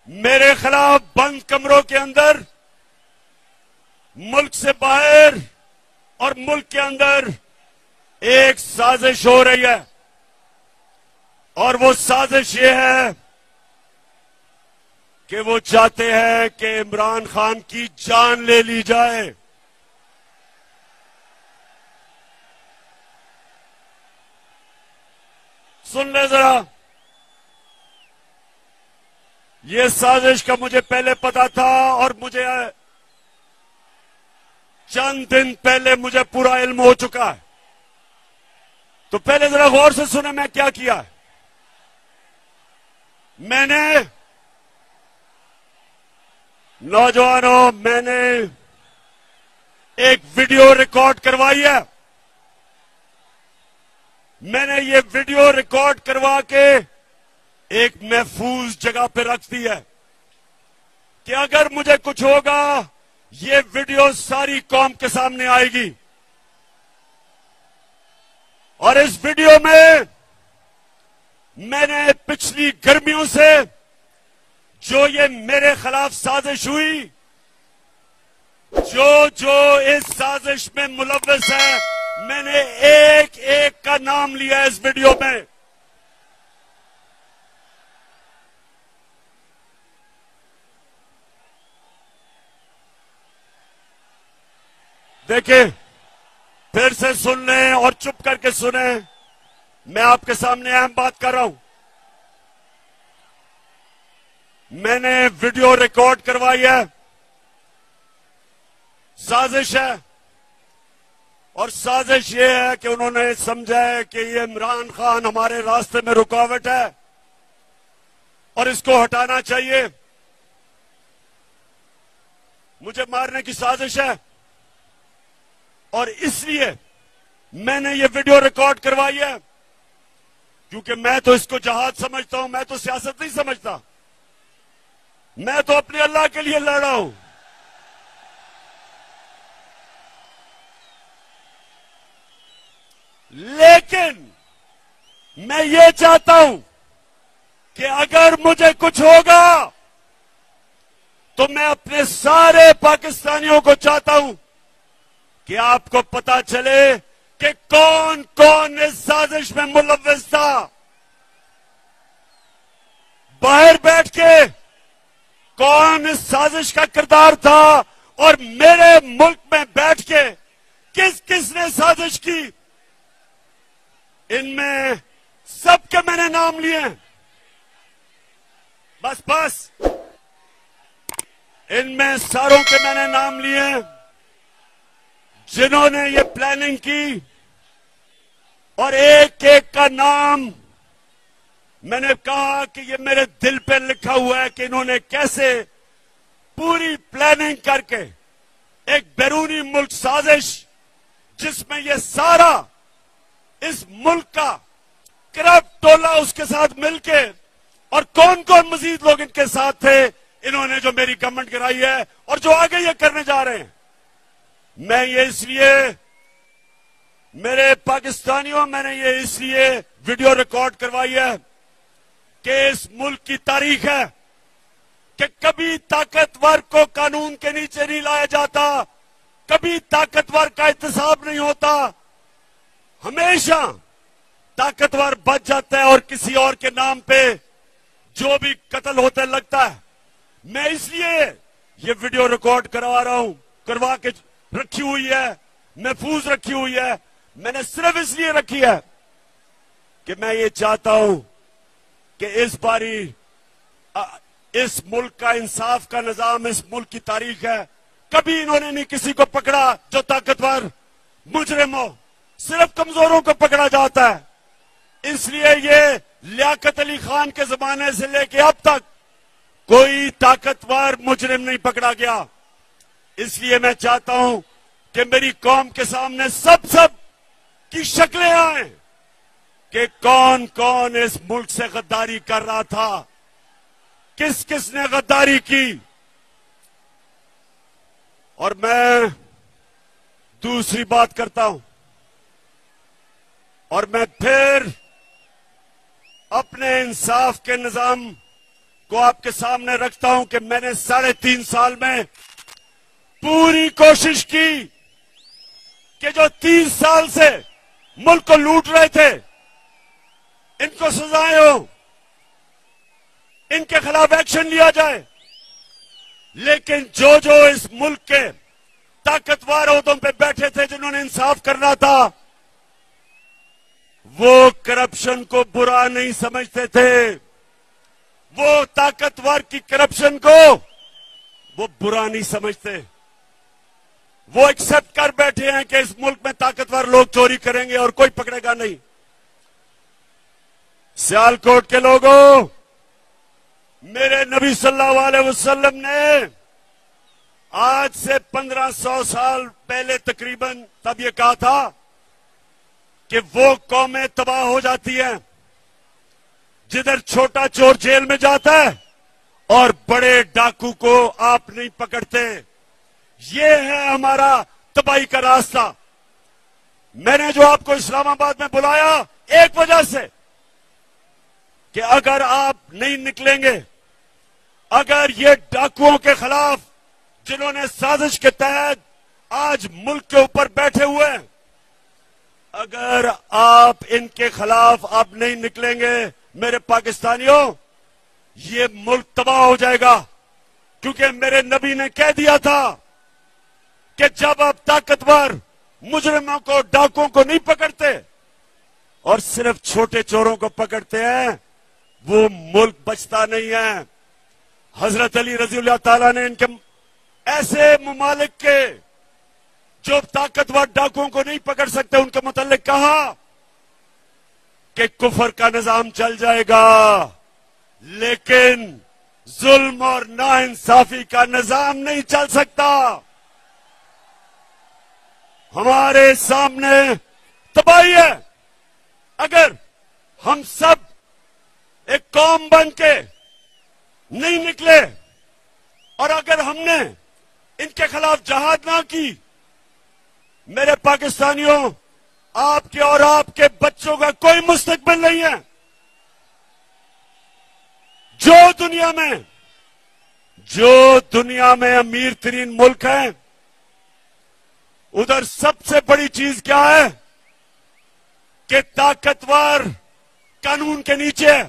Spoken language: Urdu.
میرے خلاف بند کمروں کے اندر، ملک سے باہر اور ملک کے اندر ایک سازش ہو رہی ہے، اور وہ سازش یہ ہے کہ وہ چاہتے ہیں کہ عمران خان کی جان لے لی جائے۔ سن لے ذرا، یہ سازش کا مجھے پہلے پتا تھا، اور مجھے چند دن پہلے مجھے پورا علم ہو چکا ہے۔ تو پہلے ذرا غور سے سنیں میں کیا کیا ہے۔ میں نے نوجوانوں، میں نے ایک ویڈیو ریکارڈ کروائی ہے۔ میں نے یہ ویڈیو ریکارڈ کروا کے ایک محفوظ جگہ پہ رکھ دی ہے کہ اگر مجھے کچھ ہوگا یہ ویڈیو ساری قوم کے سامنے آئے گی، اور اس ویڈیو میں نے پچھلی گرمیوں سے جو یہ میرے خلاف سازش ہوئی، جو اس سازش میں ملوث ہے، میں نے ایک ایک کا نام لیا اس ویڈیو میں۔ دیکھیں، پھر سے سن لیں اور چپ کر کے سنیں، میں آپ کے سامنے اہم بات کر رہا ہوں۔ میں نے ویڈیو ریکارڈ کروائی ہے، سازش ہے، اور سازش یہ ہے کہ انہوں نے سمجھا ہے کہ یہ عمران خان ہمارے راستے میں رکاوٹ ہے اور اس کو ہٹانا چاہیے، مجھے مارنے کی سازش ہے، اور اس لیے میں نے یہ ویڈیو ریکارڈ کروائی ہے، کیونکہ میں تو اس کو جہاد سمجھتا ہوں، میں تو سیاست نہیں سمجھتا، میں تو اپنے اللہ کے لیے لڑ رہا ہوں۔ لیکن میں یہ چاہتا ہوں کہ اگر مجھے کچھ ہوگا تو میں اپنے سارے پاکستانیوں کو چاہتا ہوں کہ آپ کو پتا چلے کہ کون کون اس سازش میں ملوث تھا، باہر بیٹھ کے کون اس سازش کا کردار تھا، اور میرے ملک میں بیٹھ کے کس کس نے سازش کی۔ ان میں سب کے میں نے نام لیے ہیں، بس ان میں ساروں کے میں نے نام لیے ہیں جنہوں نے یہ پلاننگ کی، اور ایک ایک کا نام میں نے کہا کہ یہ میرے دل پہ لکھا ہوا ہے کہ انہوں نے کیسے پوری پلاننگ کر کے ایک بیرونی ملک سازش، جس میں یہ سارا اس ملک کا کرپٹ ٹولہ اس کے ساتھ مل کے، اور کون کون مزید لوگ ان کے ساتھ تھے، انہوں نے جو میری گورنمنٹ گرائی ہے اور جو آگے یہ کرنے جا رہے ہیں۔ میں یہ اس لیے، میرے پاکستانیوں، میں نے یہ اس لیے ویڈیو ریکارڈ کروائی ہے کہ اس ملک کی تاریخ ہے کہ کبھی طاقتور کو قانون کے نیچے نہیں لایا جاتا، کبھی طاقتور کا احتساب نہیں ہوتا، ہمیشہ طاقتور بچ جاتا ہے اور کسی اور کے نام پہ جو بھی قتل ہوتے لگتا ہے۔ میں اس لیے یہ ویڈیو ریکارڈ کروا کے رکھی ہوئی ہے، محفوظ رکھی ہوئی ہے۔ میں نے صرف اس لیے رکھی ہے کہ میں یہ چاہتا ہوں کہ اس باری اس ملک کا انصاف کا نظام، اس ملک کی تاریخ ہے، کبھی انہوں نے نہیں کسی کو پکڑا جو طاقتور مجرم ہو، صرف کمزوروں کو پکڑا جاتا ہے۔ اس لیے یہ لیاقت علی خان کے زمانے سے لے کے اب تک کوئی طاقتور مجرم نہیں پکڑا گیا۔ اس لیے میں چاہتا ہوں کہ میری قوم کے سامنے سب کی شکلیں آئیں کہ کون کون اس ملک سے غداری کر رہا تھا، کس کس نے غداری کی۔ اور میں دوسری بات کرتا ہوں، اور میں پھر اپنے انصاف کے نظام کو آپ کے سامنے رکھتا ہوں کہ میں نے 3.5 سال میں پوری کوشش کی کہ جو 30 سال سے ملک کو لوٹ رہے تھے ان کو سزائیں ہوں، ان کے خلاف ایکشن لیا جائے، لیکن جو اس ملک کے طاقتور عہدوں پہ بیٹھے تھے جنہوں نے انصاف کرنا تھا وہ کرپشن کو برا نہیں سمجھتے تھے، وہ طاقتور کی کرپشن کو وہ برا نہیں سمجھتے، وہ ایکسپٹ کر بیٹھے ہیں کہ اس ملک میں طاقتور لوگ چوری کریں گے اور کوئی پکڑے گا نہیں۔ سیالکوٹ کے لوگوں، میرے نبی صلی اللہ علیہ وسلم نے آج سے 1500 سال پہلے تقریباً تب یہ کہا تھا کہ وہ قومیں تباہ ہو جاتی ہیں جدھر چھوٹا چور جیل میں جاتا ہے اور بڑے ڈاکو کو آپ نہیں پکڑتے۔ یہ ہے ہمارا تباہی کا راستہ۔ میں نے جو آپ کو اسلام آباد میں بلایا ایک وجہ سے کہ اگر آپ نہیں نکلیں گے، اگر یہ ڈاکوؤں کے خلاف جنہوں نے سازش کے تحت آج ملک کے اوپر بیٹھے ہوئے ہیں، اگر آپ ان کے خلاف اب نہیں نکلیں گے میرے پاکستانیوں، یہ ملک تباہ ہو جائے گا، کیونکہ میرے نبی نے کہہ دیا تھا کہ جب آپ طاقتور مجرموں کو، ڈاکوؤں کو نہیں پکڑتے اور صرف چھوٹے چوروں کو پکڑتے ہیں، وہ ملک بچتا نہیں ہے۔ حضرت علی رضی اللہ تعالیٰ نے ان کے ایسے ممالک کے جو طاقتور ڈاکوؤں کو نہیں پکڑ سکتے ان کے متعلق کہا کہ کفر کا نظام چل جائے گا، لیکن ظلم اور ناانصافی کا نظام نہیں چل سکتا۔ ہمارے سامنے تباہی ہے۔ اگر ہم سب ایک قوم بن کے نہیں نکلے اور اگر ہم نے ان کے خلاف جہاد نہ کی، میرے پاکستانیوں، آپ کے اور آپ کے بچوں کا کوئی مستقبل نہیں ہے۔ جو دنیا میں امیر ترین ملک ہیں، ادھر سب سے بڑی چیز کیا ہے کہ طاقتور قانون کے نیچے ہے۔